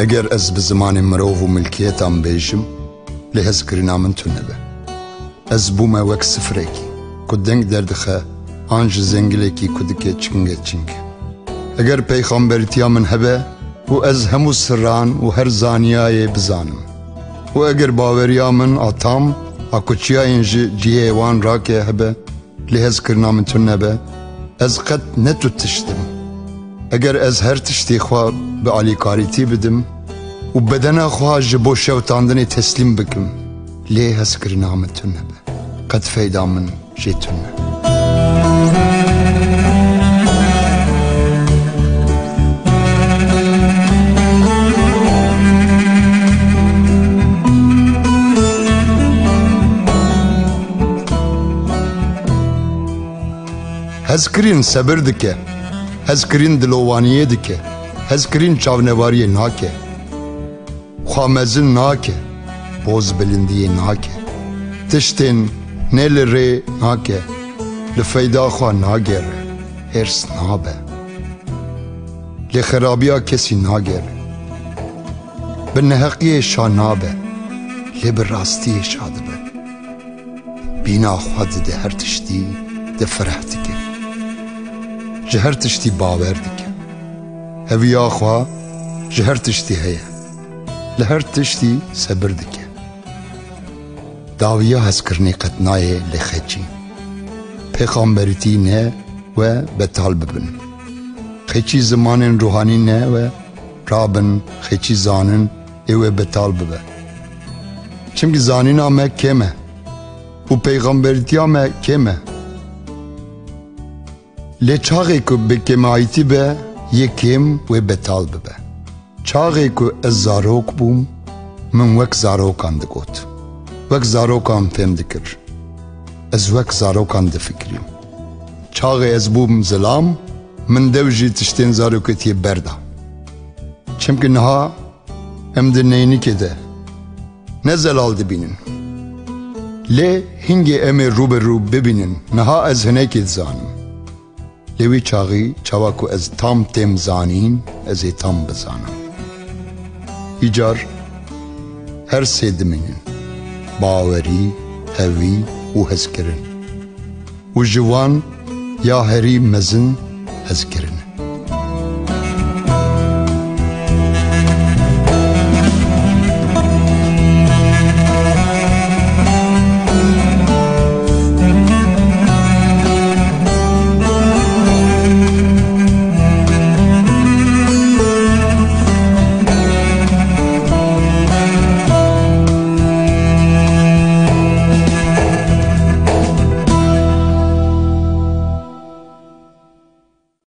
اگر از بزمان مروف و ملکیتم بیشم لحظ کرنا من تو نبه از بوم وک سفرکی کد دنگ دردخه آنج زنگلکی کدکه چنگه چنگ اگر پیغمبرتیا من هبه و از همو سران و هر زانیای بزانم و اگر باوریا من آتام اکوچیا اینج جیه وان را که هبه لحظ کرنا من تو نبه از قد نتو تشتم اگر از هر تشتی خواه به علیکاریتی بدم و بدن خواه جبو شوتاندنی تسلیم بکم لحظ کرنا من تو نبه قد فیدا من جیتون نبه هزکرین صبر دکه هزکرین دلوانیه دکه هزکرین چاونواریه ناکه خوامزن ناکه بوز بلندیه ناکه تشتین نیل ری ناکه لفیدا خواه ناگر هرس نابه لخرابیا کسی ناگر به نحقیه شا نابه لبر راستیه شاده به بینا خواه ده هر تشتی ده فرح دکه جهر تشتی باور دکه هویا خواه جهر تشتی هیا لهر تشتی صبر دکه داویا هز کرنی قطنای لخچی پیغمبرتی نه و بتال ببن خچی زمان روحانی نه و رابن خچی زانن و بتال ببن چمکی زانینا ما کمه و پیغمبرتی ما کمه لی چاقی که به کمایتی به یکیم و بتال ببه چاقی که از زاروک بوم من وک زاروکان دگوت وک زاروکان فهم دکر از وک زاروکان دفکریم چاقی از بوم زلام من دوجی تشتین زاروکتی بردا چمکه نها ام ده نینی که ده نه زلال دبینن لی هنگی ام رو به رو ببینن نها از هنه که زانم لیوی چاقی چاواکو از تام تیم زانین از تام بزانم ایجار هر سه دمینن باوری هوی و هزکرن و جوان یا هری مزن هزکرن